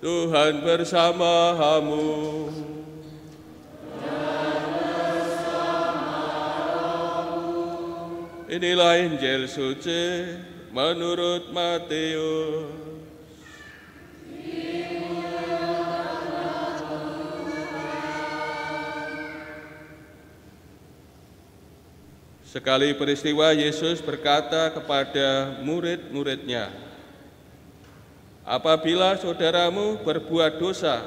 Tuhan bersamamu. Inilah Injil suci menurut Matius. Sekali peristiwa Yesus berkata kepada murid-muridnya, "Apabila saudaramu berbuat dosa,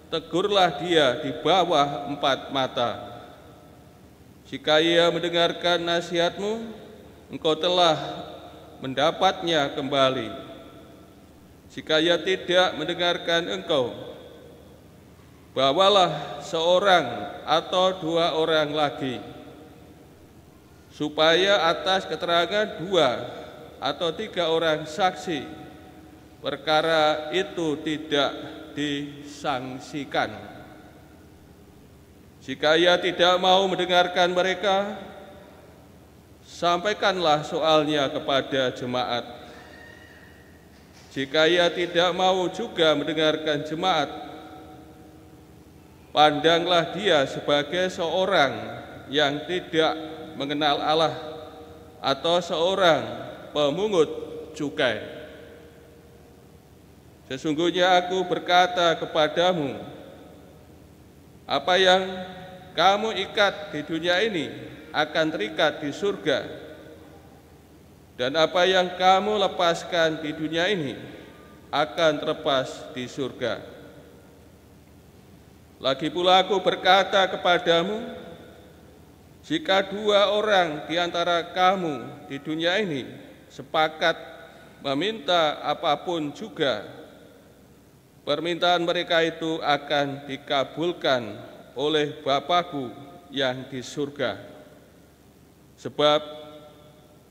tegurlah dia di bawah 4 mata. Jika ia mendengarkan nasihatmu, engkau telah mendapatnya kembali. Jika ia tidak mendengarkan engkau, bawalah seorang atau 2 orang lagi, supaya atas keterangan 2 atau 3 orang saksi perkara itu tidak disangsikan. Jika ia tidak mau mendengarkan mereka, sampaikanlah soalnya kepada jemaat. Jika ia tidak mau juga mendengarkan jemaat, pandanglah dia sebagai seorang yang tidak mengenal Allah atau seorang pemungut cukai. Sesungguhnya aku berkata kepadamu, apa yang kamu ikat di dunia ini akan terikat di surga, dan apa yang kamu lepaskan di dunia ini akan terlepas di surga. Lagi pula aku berkata kepadamu, jika 2 orang di antara kamu di dunia ini sepakat meminta apapun juga, permintaan mereka itu akan dikabulkan oleh Bapa-Ku yang di surga. Sebab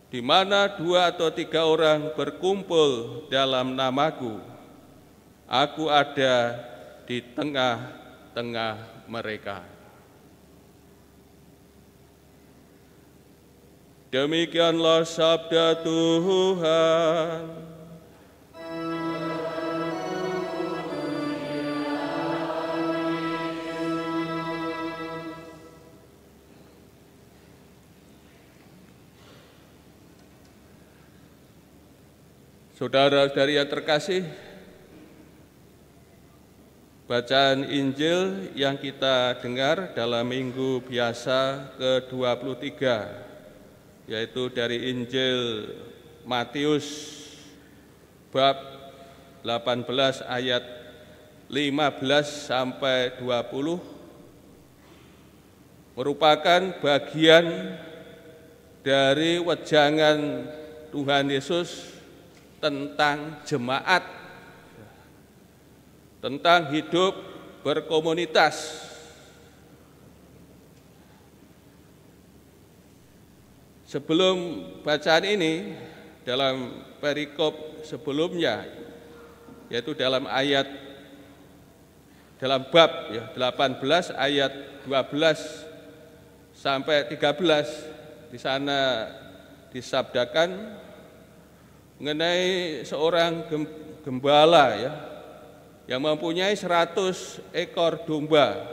di mana 2 atau 3 orang berkumpul dalam nama-Ku, Aku ada di tengah-tengah mereka." Demikianlah sabda Tuhan. Saudara-saudari yang terkasih, bacaan Injil yang kita dengar dalam minggu biasa ke-23, yaitu dari Injil Matius bab 18 ayat 15 sampai 20, merupakan bagian dari wejangan Tuhan Yesus tentang jemaat, tentang hidup berkomunitas. Sebelum bacaan ini, dalam perikop sebelumnya, yaitu dalam bab 18 ayat 12 sampai 13, di sana disabdakan mengenai seorang gembala yang mempunyai 100 ekor domba,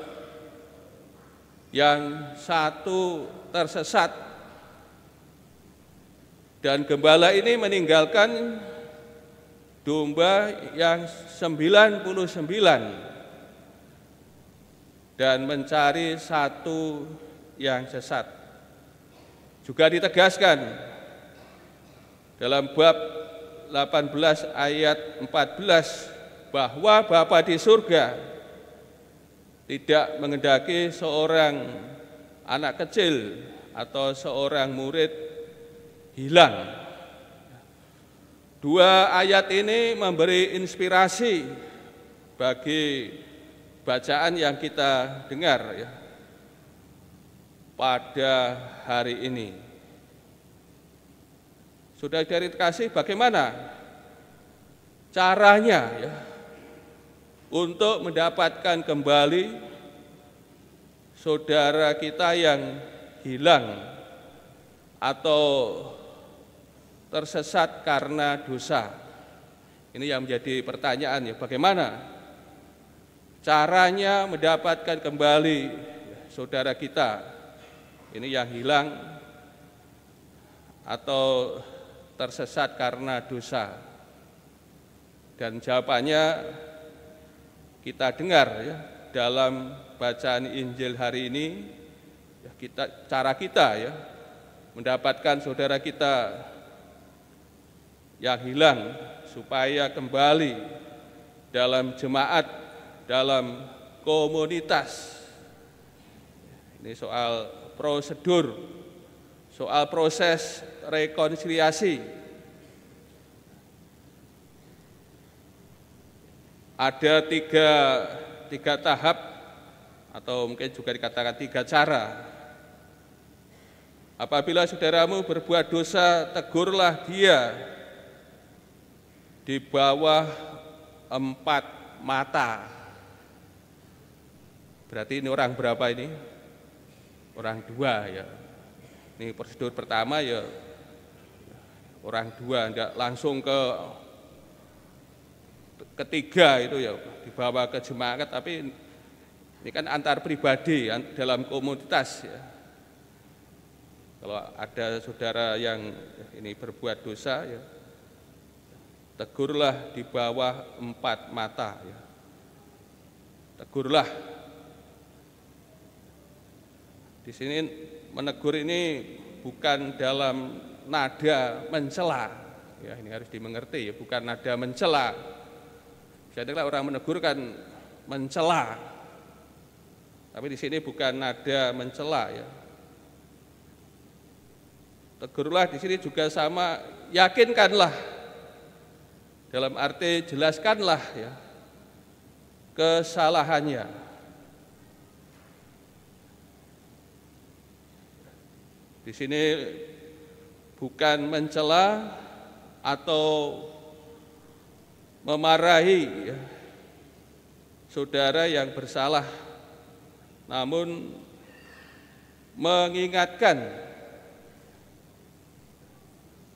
yang 1 tersesat, dan gembala ini meninggalkan domba yang 99 dan mencari 1 yang sesat. Juga ditegaskan dalam bab 18 ayat 14 bahwa Bapa di surga tidak menghendaki seorang anak kecil atau seorang murid hilang. 2 ayat ini memberi inspirasi bagi bacaan yang kita dengar pada hari ini. Saudara-saudari terkasih, bagaimana caranya untuk mendapatkan kembali saudara kita yang hilang atau tersesat karena dosa, Ini yang menjadi pertanyaan ya, bagaimana caranya mendapatkan kembali saudara kita ini yang hilang atau tersesat karena dosa. Dan jawabannya kita dengar ya dalam bacaan Injil hari ini, ya, cara kita ya mendapatkan saudara kita yang hilang supaya kembali dalam jemaat, dalam komunitas. Ini soal prosedur, soal proses rekonsiliasi. Ada tiga tahap atau mungkin juga dikatakan 3 cara. Apabila saudaramu berbuat dosa, tegurlah dia di bawah 4 mata. Berarti ini orang berapa ini? Orang 2 ya. Ini prosedur pertama ya orang 2, enggak langsung ketiga itu ya dibawa ke jemaat, tapi ini kan antar pribadi dalam komunitas ya. Kalau ada saudara yang ini berbuat dosa ya, tegurlah di bawah 4 mata ya. Tegurlah. Di sini menegur ini bukan dalam nada mencela. Ya, ini harus dimengerti ya, bukan nada mencela. Biasanya orang menegur kan mencela. Tapi di sini bukan nada mencela ya. Tegurlah di sini juga sama, yakinkanlah. Dalam arti jelaskanlah ya kesalahannya. Di sini bukan mencela atau memarahi ya, saudara yang bersalah, namun mengingatkan,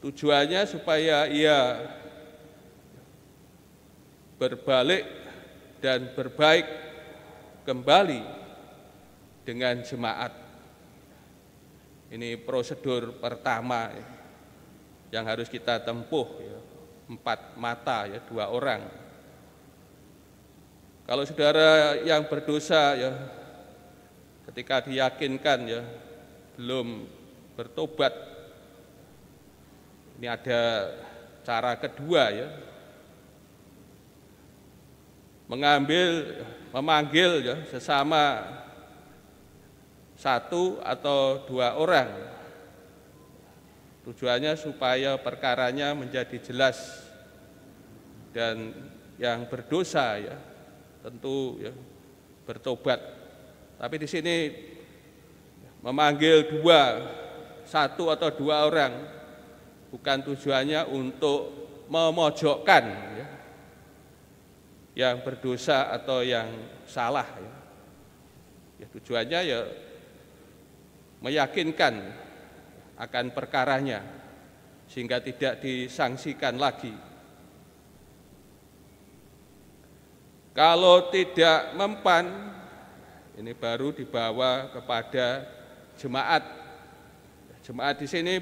tujuannya supaya ia berbalik dan berbaik kembali dengan jemaat. Ini prosedur pertama ya, yang harus kita tempuh ya, 4 mata ya, 2 orang. Kalau saudara yang berdosa ya, ketika diyakinkan ya belum bertobat, ini ada cara kedua ya, memanggil ya, sesama 1 atau 2 orang. Tujuannya supaya perkaranya menjadi jelas dan yang berdosa ya tentu ya bertobat. Tapi di sini memanggil 1 atau 2 orang bukan tujuannya untuk memojokkan ya, yang berdosa atau yang salah ya. Ya, tujuannya ya meyakinkan akan perkaranya sehingga tidak disangsikan lagi. Kalau tidak mempan, ini baru dibawa kepada jemaat. Jemaat di sini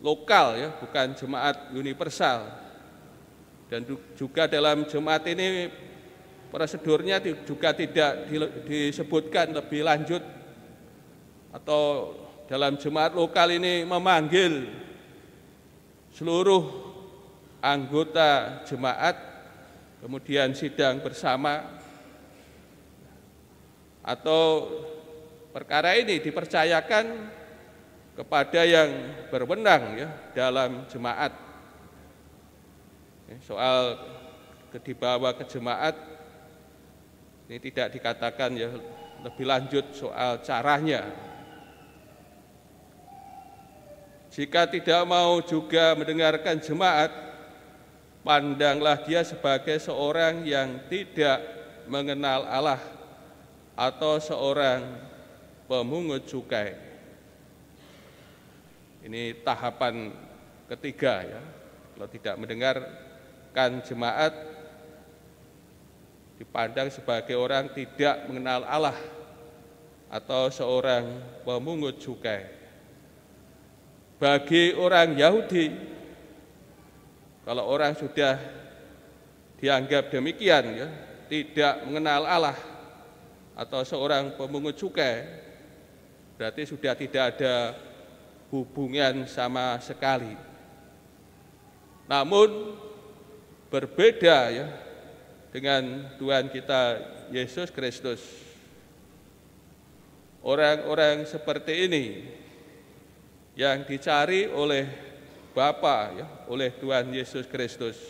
lokal ya, bukan jemaat universal. Dan juga dalam jemaat ini prosedurnya juga tidak disebutkan lebih lanjut, atau dalam jemaat lokal ini memanggil seluruh anggota jemaat kemudian sidang bersama, atau perkara ini dipercayakan kepada yang berwenang ya dalam jemaat. Soal dibawa ke jemaat ini tidak dikatakan ya lebih lanjut soal caranya. Jika tidak mau juga mendengarkan jemaat, pandanglah dia sebagai seorang yang tidak mengenal Allah atau seorang pemungut cukai. Ini tahapan ketiga ya. Kalau tidak mendengarkan rekan jemaat dipandang sebagai orang tidak mengenal Allah atau seorang pemungut cukai. Bagi orang Yahudi, kalau orang sudah dianggap demikian, ya, tidak mengenal Allah atau seorang pemungut cukai, berarti sudah tidak ada hubungan sama sekali. Namun berbeda, ya, dengan Tuhan kita Yesus Kristus. Orang-orang seperti ini yang dicari oleh Bapa, ya, oleh Tuhan Yesus Kristus.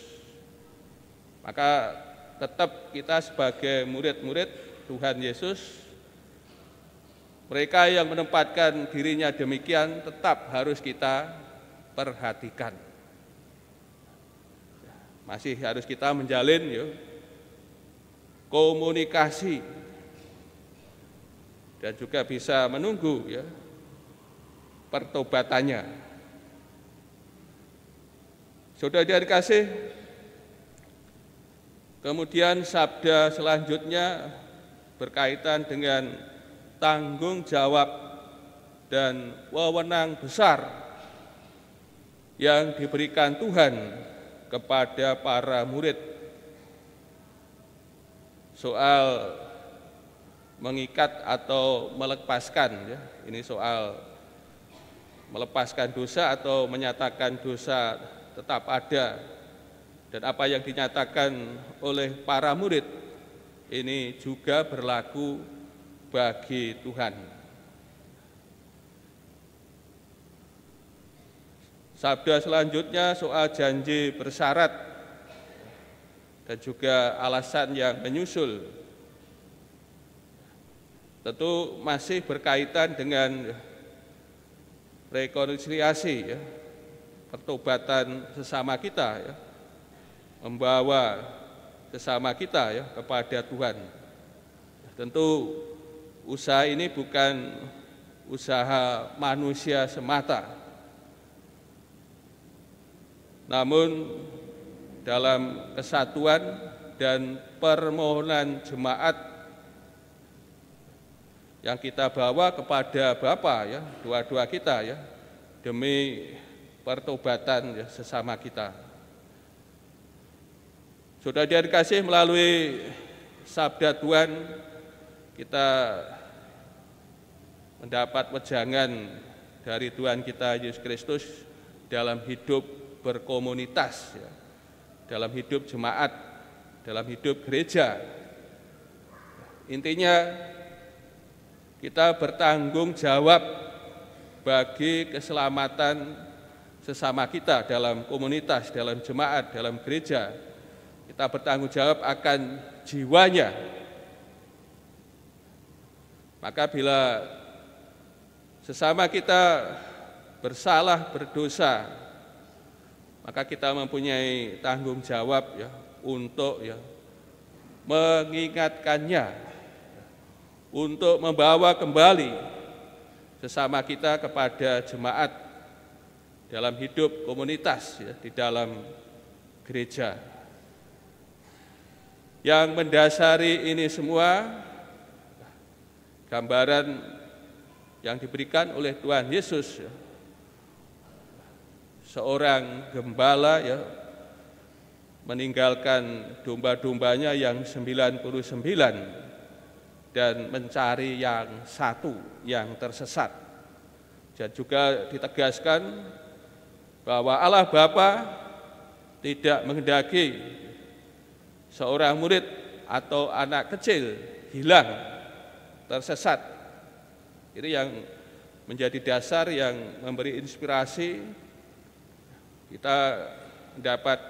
Maka tetap kita sebagai murid-murid Tuhan Yesus, mereka yang menempatkan dirinya demikian tetap harus kita perhatikan. Masih harus kita menjalin, ya, komunikasi dan juga bisa menunggu, ya, pertobatannya. Saudara dikasih, kemudian sabda selanjutnya berkaitan dengan tanggung jawab dan wewenang besar yang diberikan Tuhan kepada para murid soal mengikat atau melepaskan, ya. Ini soal melepaskan dosa atau menyatakan dosa tetap ada, dan apa yang dinyatakan oleh para murid ini juga berlaku bagi Tuhan. Sabda selanjutnya soal janji bersyarat dan juga alasan yang menyusul, tentu masih berkaitan dengan rekonsiliasi, ya, pertobatan sesama kita, ya, membawa sesama kita, ya, kepada Tuhan. Tentu usaha ini bukan usaha manusia semata, namun dalam kesatuan dan permohonan jemaat yang kita bawa kepada Bapa, ya, doa-doa kita, ya, demi pertobatan, ya, sesama kita. Saudara dikasih, melalui sabda Tuhan kita mendapat wejangan dari Tuhan kita Yesus Kristus dalam hidup berkomunitas, ya, dalam hidup jemaat, dalam hidup gereja. Intinya kita bertanggung jawab bagi keselamatan sesama kita dalam komunitas, dalam jemaat, dalam gereja. Kita bertanggung jawab akan jiwanya. Maka bila sesama kita bersalah, berdosa, maka kita mempunyai tanggung jawab, ya, untuk, ya, mengingatkannya, untuk membawa kembali sesama kita kepada jemaat dalam hidup komunitas, ya, di dalam gereja. Yang mendasari ini semua gambaran yang diberikan oleh Tuhan Yesus, ya, seorang gembala, ya, meninggalkan domba-dombanya yang 99 dan mencari yang satu yang tersesat. Dan juga ditegaskan bahwa Allah Bapa tidak menghendaki seorang murid atau anak kecil hilang, tersesat. Ini yang menjadi dasar yang memberi inspirasi kita mendapat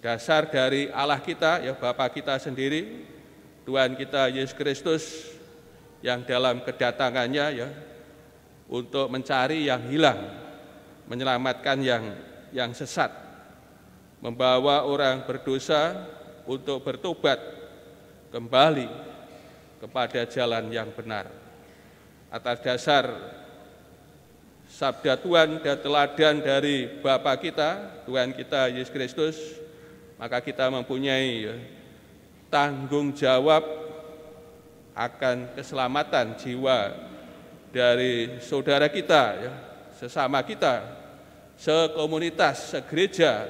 dasar dari Allah kita, ya, Bapa kita sendiri, Tuhan kita Yesus Kristus, yang dalam kedatangannya, ya, untuk mencari yang hilang, menyelamatkan yang sesat, membawa orang berdosa untuk bertobat kembali kepada jalan yang benar. Atas dasar sabda Tuhan dan teladan dari Bapa kita, Tuhan kita Yesus Kristus, maka kita mempunyai tanggung jawab akan keselamatan jiwa dari saudara kita, sesama kita, sekomunitas, segereja,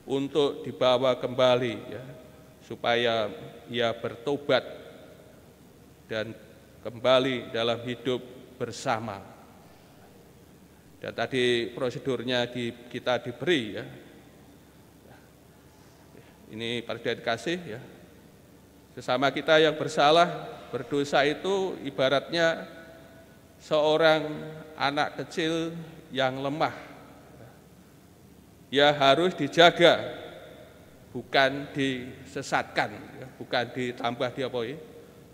untuk dibawa kembali, supaya ia bertobat dan kembali dalam hidup bersama. Dan tadi prosedurnya kita diberi, ini pada dikasih, sesama kita yang bersalah, berdosa itu ibaratnya seorang anak kecil yang lemah. Ya harus dijaga, bukan disesatkan, bukan ditambah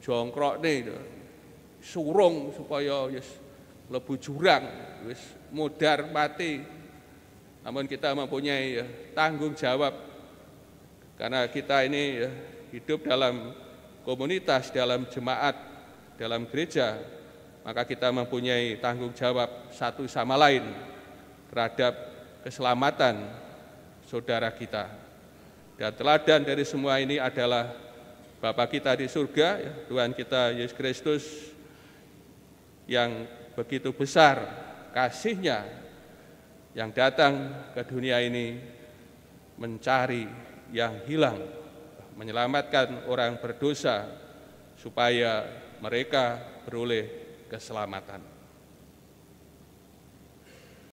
jongkrok nih, surung supaya lebu jurang, mudar mati. Namun kita mempunyai tanggung jawab, karena kita ini hidup dalam komunitas, dalam jemaat, dalam gereja, maka kita mempunyai tanggung jawab satu sama lain terhadap keselamatan saudara kita. Dan teladan dari semua ini adalah Bapa kita di surga, Tuhan kita Yesus Kristus, yang begitu besar kasih-Nya, yang datang ke dunia ini mencari yang hilang, menyelamatkan orang berdosa supaya mereka beroleh keselamatan.